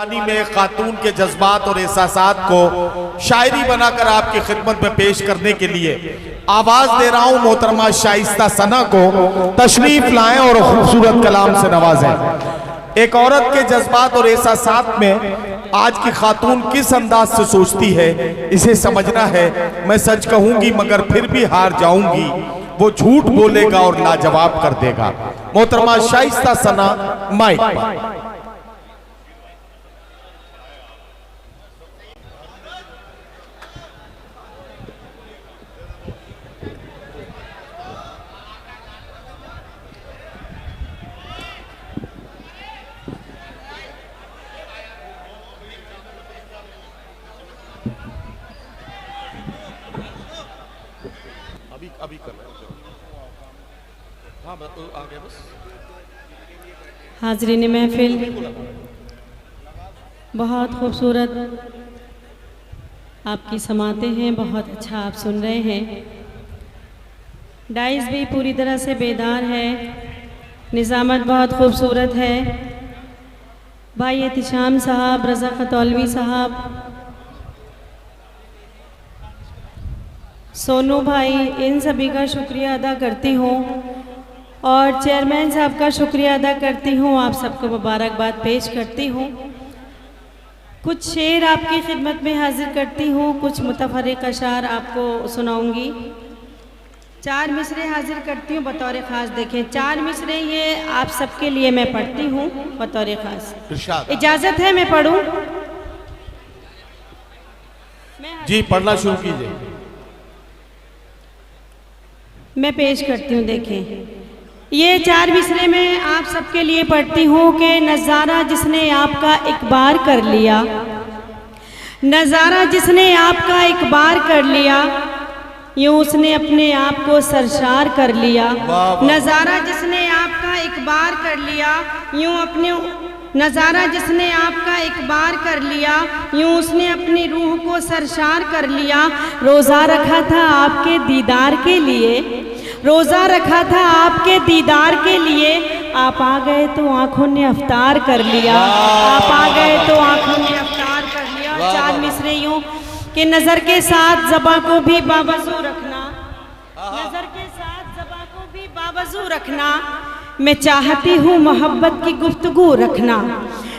कुर्बानी में खातून के जज्बात और एहसासात को शायरी बनाकर आपकी खिदमत में पेश करने के लिए आवाज दे रहा हूं मोहतरमा शाइस्ता सना को, तशरीफ लाएं और खूबसूरत कलाम से नवाजें। एक औरत के जज्बात और एहसासात में आज की खातून किस अंदाज से सोचती है, इसे समझना है। मैं सच कहूंगी मगर फिर भी हार जाऊंगी, वो झूठ बोलेगा और लाजवाब कर देगा। मोहतरमा शाइस्ता सना माइक पर। अभी कर रहे हैं। हाँ आ गया बस। हाजरीन महफिल, बहुत खूबसूरत आपकी समातें हैं, बहुत अच्छा आप सुन रहे हैं। डाइस भी पूरी तरह से बेदार है, निज़ामत बहुत खूबसूरत है। भाई एहतिशाम साहब, रज़ा खतौलवी साहब, सोनू भाई, इन सभी का शुक्रिया अदा करती हूँ और चेयरमैन साहब का शुक्रिया अदा करती हूँ। आप सबको मुबारकबाद पेश करती हूँ। कुछ शेर आपकी खिदमत में हाजिर करती हूँ, कुछ मुतफर्रिक अशार आपको सुनाऊंगी। 4 मिसरे हाजिर करती हूँ बतौर ख़ास। देखें 4 मिसरे ये आप सबके लिए मैं पढ़ती हूँ बतौर ख़ास। इजाज़त है मैं पढ़ूँ? जी पढ़ना शुरू कीजिए। मैं पेश करती हूँ। देखें ये 4 मिसरे में आप सबके लिए पढ़ती हूँ कि नज़ारा जिसने आपका एक बार कर लिया, नज़ारा जिसने आपका एक बार कर लिया, यूँ उसने अपने आप को सरशार कर लिया। नज़ारा जिसने आपका एक बार कर लिया, यूँ अपने नज़ारा जिसने आपका एक बार कर लिया, यूँ उसने अपनी रूह को सरशार कर लिया। रोज़ा रखा था आपके दीदार के लिए, रोज़ा रखा था आपके दीदार के लिए, आप आ गए तो आँखों ने अफ्तार कर लिया, आप आ गए तो आँखों ने अफ्तार कर लिया। 4 मिसरे यूँ कि नज़र के साथ ज़बां को भी बावज़ू रखना, नज़र के साथ ज़बां को भी बावज़ू रखना, मैं चाहती हूँ मोहब्बत की गुफ्तगू रखना।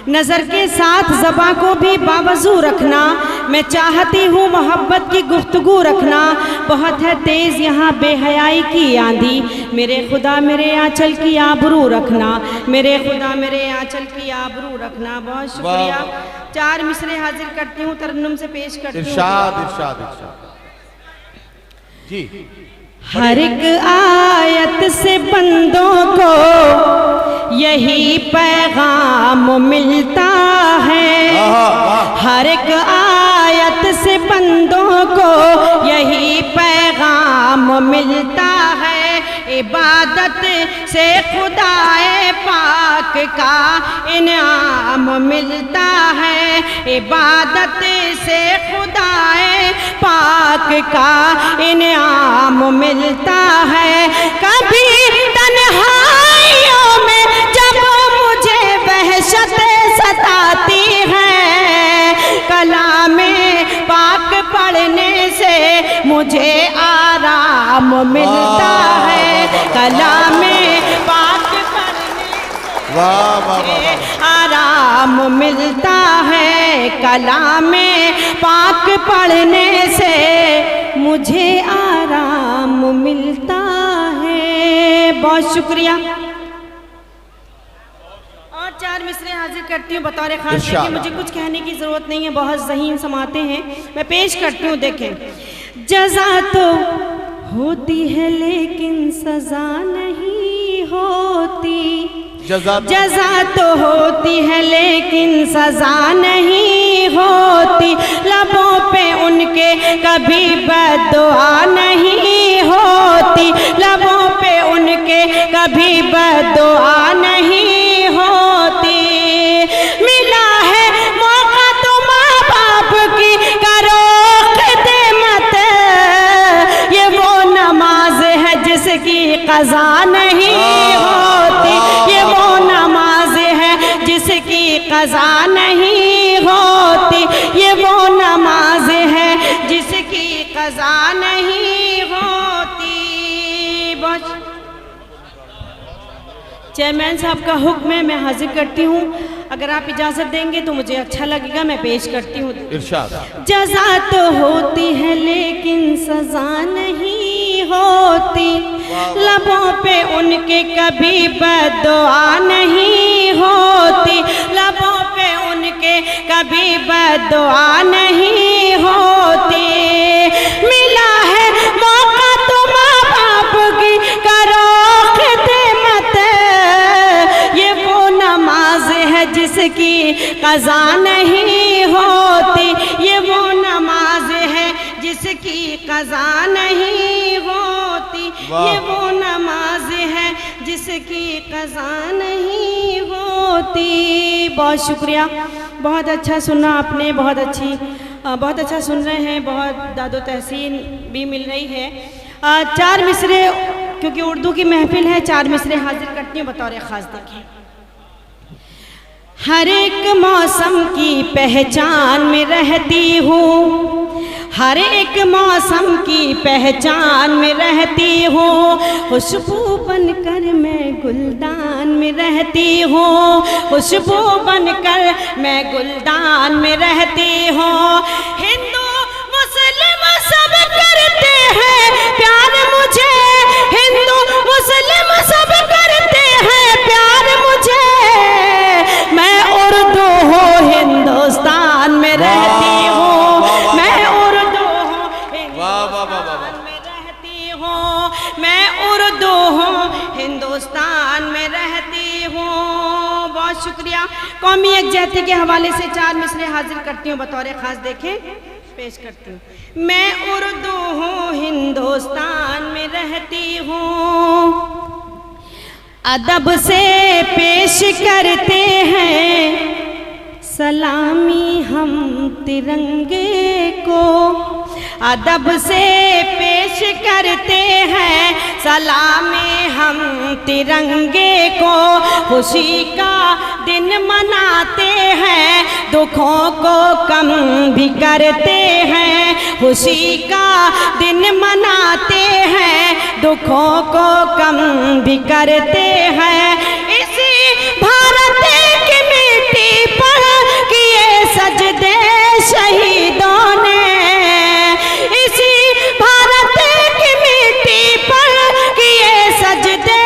नज़र के साथ ज़बां को भी बावज़ू रखना, मैं चाहती हूँ मोहब्बत की गुफ्तगू रखना। बहुत है तेज़ यहाँ बेहयाई की आंधी, मेरे खुदा मेरे आंचल की आबरू रखना, मेरे खुदा मेरे आंचल की आबरू रखना। बहुत शुक्रिया। 4 मिसरे हाजिर करती हूँ, तरन्नुम से पेश करती हूँ। इरशाद इरशाद इरशाद जी। हर एक आयत से बंदों को यही पैगाम मिलता है, हर एक आयत से बंदों को यही पैगाम मिलता है। इबादत से खुदाए पाक का इनाम मिलता है, इबादत से खुदाए पाक का इनाम मिलता है। कभी तन्हाइयों में जब मुझे वहशत सताती है, कलामे पाक पढ़ने से मुझे आराम मिलता है, कलामे पाक पढ़ने से आराम मिलता है, कलामे पाक पढ़ने से मुझे आराम मिलता है। बहुत शुक्रिया। और 4 मिसरे हाजिर करती हूँ बतौर खास, क्योंकि मुझे कुछ कहने की ज़रूरत नहीं है, बहुत ज़हीन समाते हैं। मैं पेश करती हूँ। देखें जज़ा तो होती है लेकिन सज़ा नहीं होती, जज़ा तो होती है लेकिन सज़ा नहीं होती, लबों पे उनके कभी बद्दुआ नहीं होती, लबों पे उनके कभी बद्दुआ नहीं होती। मिला है मौका तो माँ बाप की करो खिदमत, ये वो नमाज है जिसकी क़ज़ा नहीं होती, ये वो नमाज है जिसकी क़ज़ा नहीं क़ज़ा नहीं होती। बस चेयरमैन साहब का हुक्म है, मैं हाजिर करती हूँ। अगर आप इजाज़त देंगे तो मुझे अच्छा लगेगा, मैं पेश करती हूँ। इरशाद। जज़ा तो होती है लेकिन सज़ा नहीं होती, लबों पे उनके कभी बद्दुआ नहीं होती, लबों पे उनके कभी बद्दुआ नहीं होती। मिला है मौका तो माँ बाप की करो खिदमत, ये वो नमाज है जिसकी क़ज़ा नहीं होती, ये वो नमाज है जिसकी क़ज़ा नहीं होती, ये वो नमाज है जिसकी क़ज़ा नहीं होती। बहुत शुक्रिया, बहुत अच्छा सुना आपने, बहुत अच्छा सुन रहे हैं, बहुत दादो तहसीन भी मिल रही है। 4 मिसरे, क्योंकि उर्दू की महफिल है, 4 मिसरे हाजिर करती हूँ बतौर ख़ास। देखें, हर एक मौसम की पहचान में रहती हूँ, हर एक मौसम की पहचान में रहती हूँ, खुशबू बनकर मैं गुलदान में रहती हूँ, खुशबू बनकर मैं गुलदान में रहती हूँ। हिंदू मुस्लिम सब करते हैं प्यार मुझे, हिंदू मुस्लिम सब करते हैं प्यार मुझे, मैं उर्दू हूँ हिंदुस्तान में रहती हूँ, मैं उर्दू हूँ हिंदुस्तान में रहती हूँ, मैं उर्दू हूँ हिंदुस्तान में रहती हूँ। बहुत शुक्रिया। कौमी यकजहती के हवाले से 4 मिसरे हाजिर करती हूँ बतौर ख़ास। देखें, पेश करती हूँ। मैं उर्दू हूँ हिंदुस्तान में रहती हूँ, अदब से पेश करते हैं सलामी हम तिरंगे को, अदब से पेश करते हैं सलामी हम तिरंगे को, खुशी का दिन मनाते हैं दुखों को कम भी करते हैं, खुशी का दिन मनाते हैं दुखों को कम भी करते हैं। इसी भारत की मिट्टी पर किए सजदे शहीदों ने, इसी भारत की मिट्टी पर किए सजदे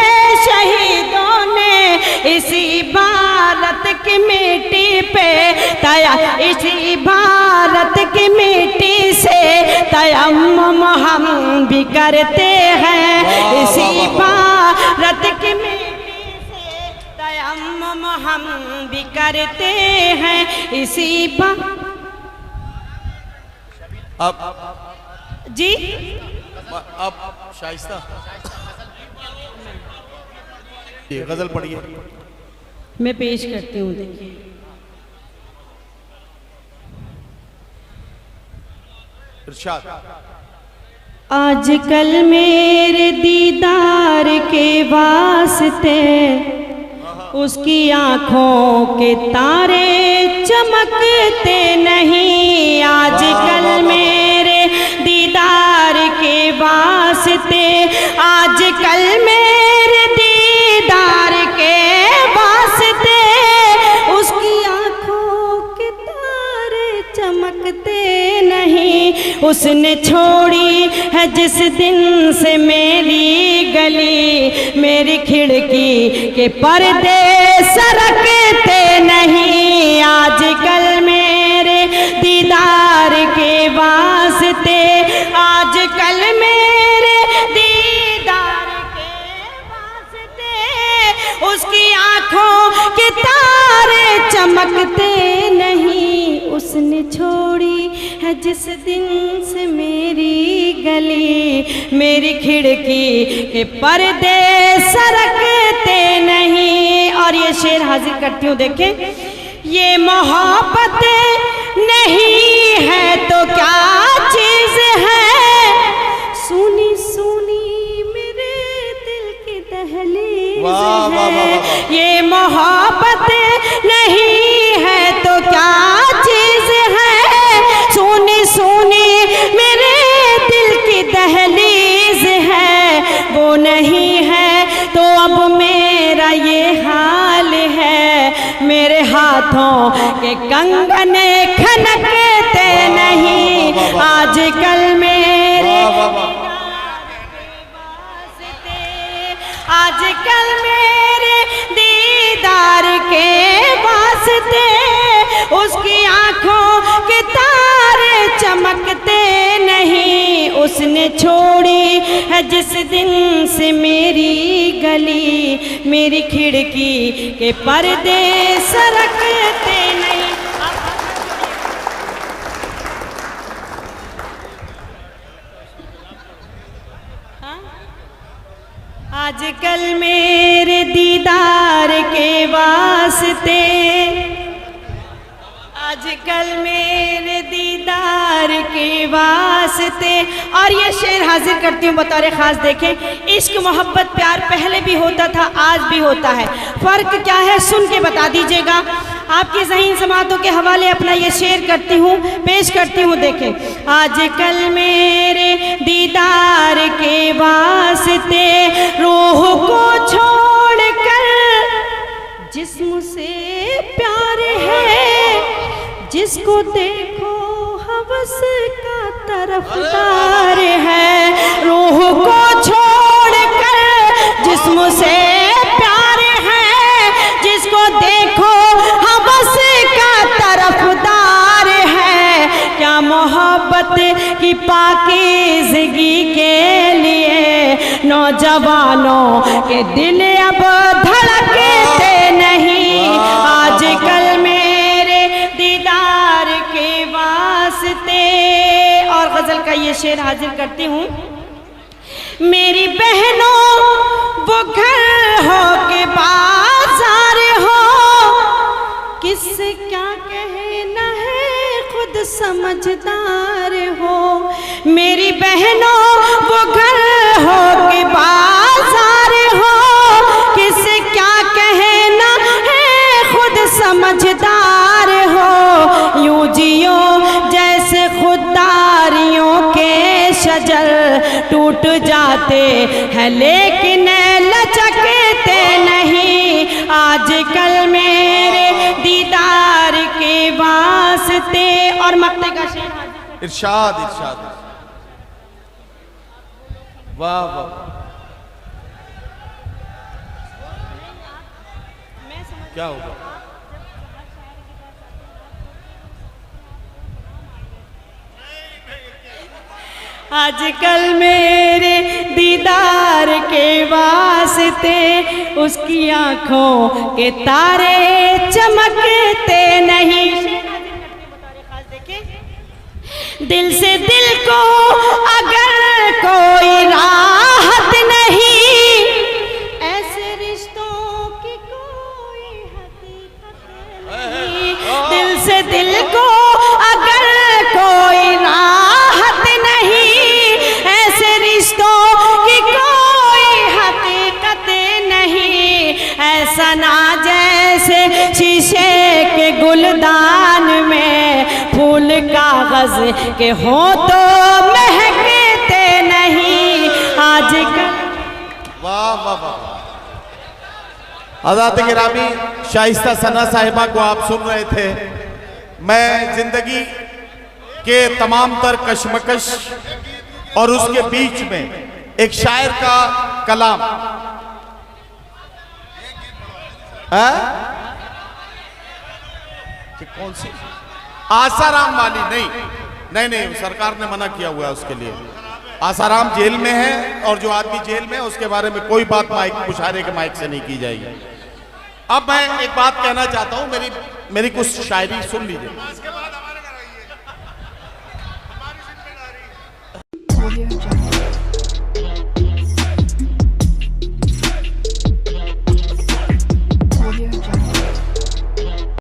शहीदों ने, इसी भारत की मिट्टी पे तया, इसी भारत की मिट्टी से तयम्मुम हम भी करते हैं, इसी भारत की मिट्टी से तयम्मुम हम भी करते हैं, इसी अब जी अब शाइस्ता ये गजल पढ़िए। मैं पेश करती हूँ। देखिए, इरशाद। आजकल मेरे दीदार के वास्ते उसकी आँखों के तारे चमकते नहीं, आजकल मेरे दीदार के वास्ते, आजकल मेरे दीदार के वास्ते उसकी आँखों के तारे चमकते नहीं, उसने छोड़ी है जिस दिन से मेरी गली, मेरी खिड़की के पर्दे सरकते नहीं, आजकल मेरे दीदार के वास्ते, आजकल मेरे दीदार के वास्ते उसकी आँखों के तारे चमकते नहीं, उसने छोड़ी है जिस दिन से मेरी गली, मेरी खिड़की के पर्दे सरकते नहीं। और ये शेर हाजिर करती हूँ। देखें, ये मोहब्बत नहीं है तो क्या चीज़ है, सुनी सुनी मेरे दिल की दहलीज है, ये मोहब्बत नहीं है तो क्या चीज़ है, सुनी सुनी मेरे दिल कंगन खनकते नहीं, आजकल मेरे आजकल मेरे दीदार के वास्ते उसकी आंखों के तारे चमकते नहीं। उसने छोड़ी है जिस दिन से मेरी गली, मेरी खिड़की के पर्दे सरकते नहीं। आजकल मेरे दीदार के वास्ते, आजकल मेरे दीदार के वास्ते। और ये शेर हाजिर करती हूँ बतौर ख़ास। देखें, इश्क मोहब्बत प्यार पहले भी होता था, आज भी होता है। फ़र्क क्या है सुन के बता दीजिएगा। आपकी ज़हीन समातों के हवाले अपना ये शेर करती हूँ, पेश करती हूँ। देखें, आजकल मेरे दीदार के वास्ते रूह को छोड़कर जिस्म से प्यार है, जिसको देखो हवस का तरफदार है। रूह को छोड़कर जिस्म से प्यार है, जिसको देखो हवस का तरफदार है। क्या मोहब्बत की पाकीज़गी के लिए नौजवानों के दिल अब धड़कते नहीं। आजकल मेरे दीदार के वास्ते। और गजल का ये शेर हाजिर करती हूँ। मेरी बहनों वो घर हो के बाजार हो, किससे क्या कहना है खुद समझदार हो। मेरी बहनों वो घर हो के बाजार हो, किससे क्या कहना है खुद समझदार हो। यूं जियो जैसे खुददारियों के शजर टूट जाते हैं लेकिन लचकते नहीं। आजकल मेरे दीदार के वास्ते। और मक्ते का शेर इरशाद इरशाद। वाह वाह, क्या होगा? आजकल मेरे दीदार के वास्ते उसकी आंखों के तारे चमकते नहीं। दिल से दिल को अगर कोई राहत नहीं, ऐसे रिश्तों की कोई हकीकत नहीं। दिल से दिल को अगर कोई राहत नहीं, ऐसे रिश्तों की कोई हकीकत नहीं। ऐसा ना जैसे शीशे के गुलदान में फूल कागज के हो तो महकते नहीं। आजकल वाह वाह वाह। हज़रात गिरामी, शाइस्ता सना साहिबा को आप सुन रहे थे। मैं जिंदगी के तमाम तर कशमकश और उसके बीच में एक शायर का कलाम है कि कौन सी आसाराम वाली नहीं, सरकार ने मना किया हुआ है उसके लिए। आसाराम जेल में है और जो आदमी जेल में है उसके बारे में कोई बात माइक मुशायरे के माइक से नहीं की जाएगी। अब मैं एक बात कहना चाहता हूं, मेरी कुछ शायरी सुन लीजिए।